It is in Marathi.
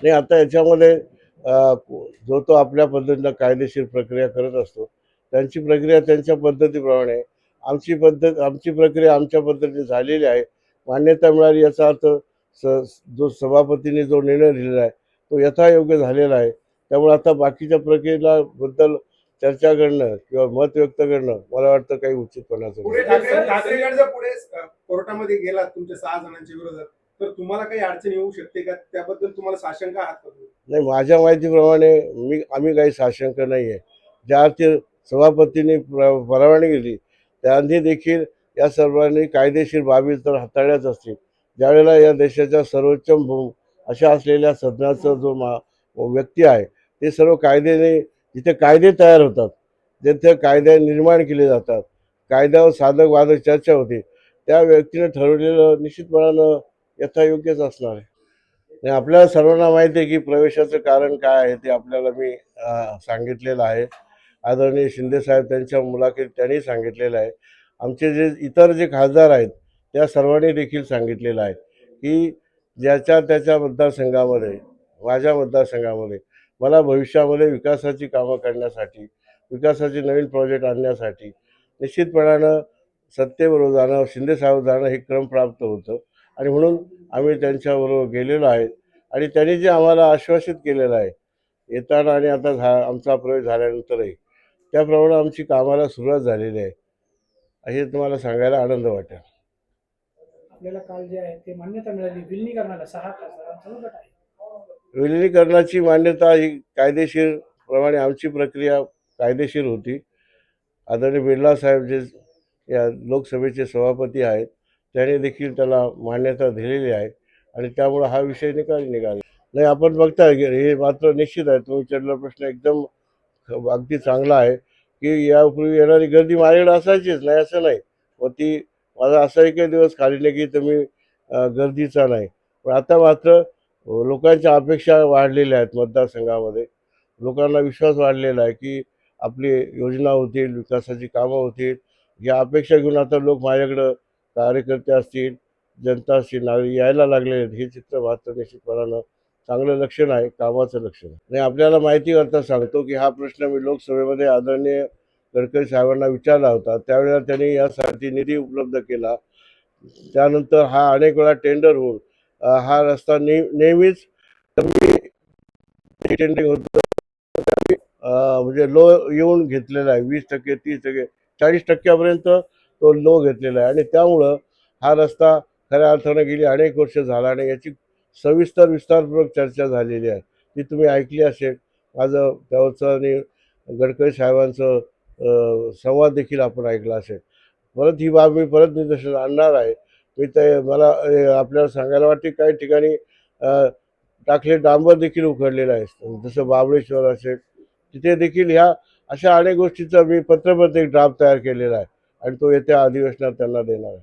नाही आता याच्यामध्ये जो तो आपल्या पद्धतीनं कायदेशीर प्रक्रिया करत असतो. त्यांची प्रक्रिया त्यांच्या पद्धतीप्रमाणे आहे. आमची प्रक्रिया आमच्या पद्धतीने झालेली आहे. मान्यता मिळाली याचा अर्थ स जो सभापतींनी जो निर्णय दिलेला आहे, तो यथायोग्य झालेला आहे. त्यामुळे आता बाकीच्या प्रक्रियेला बद्दल चर्चा करणं किंवा मत व्यक्त करणं मला वाटतं काही उचितपणाचं नाही. पुढे ठाकरे जर पुढे कोर्टामध्ये गेलात तुमच्या 6 जणांच्या विरोधात, तर तुम्हाला काही अडचण येऊ शकते का? त्याबद्दल तुम्हाला साशंक आहात का तुम्ही? नाही माझ्या माहितीप्रमाणे आम्ही काही साशंक नाही आहे. ज्या अर्थी सभापतींनी परवानगी दिली त्यांनी देखील या सर्वांनी कायदेशीर बाबी तर हाताळल्याच असतील. ज्यावेळेला या देशाच्या सर्वोच्च अशा असलेल्या सदनाचा जो व्यक्ती आहे ते सर्व कायद्याने जिथे कायदे तयार होतात, जिथे कायदे निर्माण केले जातात, कायद्यावर साधक बाधक चर्चा होते, त्या व्यक्तीने ठरवलेलं निश्चितपणानं यथायोग्यच असणार आहे. आणि आपल्याला सर्वांना माहिती आहे की प्रवेशाचं कारण काय आहे ते आपल्याला मी सांगितलेलं आहे. आदरणीय शिंदेसाहेब त्यांच्या मुलाखतीत त्यांनी सांगितलेलं आहे. आमचे जे इतर जे खासदार आहेत त्या सर्वांनी देखील सांगितलेलं आहे की ज्याच्या त्याच्या मतदारसंघामध्ये, माझ्या मतदारसंघामध्ये मला भविष्यामध्ये विकासाची कामं करण्यासाठी, विकासाचे नवीन प्रोजेक्ट आणण्यासाठी निश्चितपणानं सत्तेबरोबर जाणं, शिंदेसाहेब जाणं हे क्रमप्राप्त होतं आणि म्हणून आम्ही त्यांच्याबरोबर गेलेलो आहे. आणि त्यांनी जे आम्हाला आश्वासित केलेलं आहे येताना आणि आता आमचा प्रवेश झाल्यानंतरही त्याप्रमाणे आमची कामाला सुरुवात झालेली आहे, हे तुम्हाला सांगायला आनंद वाटेल. आपल्याला काल जे आहे ते मान्यता मिळाली विलिनीकरणाला 6 खासदारांचा गट आहे. विलिनीकरणाची मान्यता ही कायदेशीर प्रमाणे आमची प्रक्रिया कायदेशीर होती. आदरणीय बिर्ला साहेब जे या लोकसभेचे सभापती आहेत त्यांनी देखील त्याला मान्यता दिलेली आहे आणि त्यामुळे हा विषय निघाला नाही. आपण बघता हे मात्र निश्चित आहे, तुम्ही विचारलेला प्रश्न एकदम अगदी चांगला आहे की यापूर्वी येणारी गर्दी माझ्याकडे असायचीच नाही असं नाही. व ती माझा असा एकही दिवस खाली नाही की तुम्ही गर्दीचा नाही. पण आता मात्र लोकांच्या अपेक्षा वाढलेल्या आहेत. मतदारसंघामध्ये लोकांना विश्वास वाढलेला आहे की आपली योजना होतील, विकासाची कामं होतील, या अपेक्षा घेऊन आता लोक माझ्याकडं कार्यकर्ते असतील, जनता असतील, नागरिक यायला लागले आहेत. हे चित्र मात्र निश्चितपणानं चांगलं लक्षण आहे, कामाचं लक्षण आहे. आणि आपल्याला माहिती करता सांगतो की हा प्रश्न मी लोकसभेमध्ये आदरणीय गडकरी साहेबांना विचारला होता. त्यावेळेला त्यांनी यासाठी निधी उपलब्ध केला. त्यानंतर हा अनेक वेळा टेंडर होऊन हा रस्ता नेहमीच कमी टेंडरिंग होतं, म्हणजे लो येऊन घेतलेला आहे. 20%, 30%, 40% तो लो घेतलेला आहे आणि त्यामुळं हा रस्ता खऱ्या अर्थानं गेली अनेक वर्ष झाला आणि याची विस्तारपूर्वक चर्चा झालेली आहे. ती तुम्ही ऐकली असेल. माझं त्यावरचं आणि गडकरी साहेबांचं संवाद देखील आपण ऐकला असेल. परत ही बाब मी परत निदर्शनास आणणार आहे. मी ते मला आपल्याला सांगायला वाटते काही ठिकाणी टाकले डांबर देखील उखडलेलं आहे, जसं महाबळेश्वर असेल तिथे देखील ह्या अशा अनेक गोष्टीचा मी पत्रपत्र एक ड्राफ्ट तयार केलेला आहे आणि तो येत्या अधिवेशनात त्यांना देणार आहे.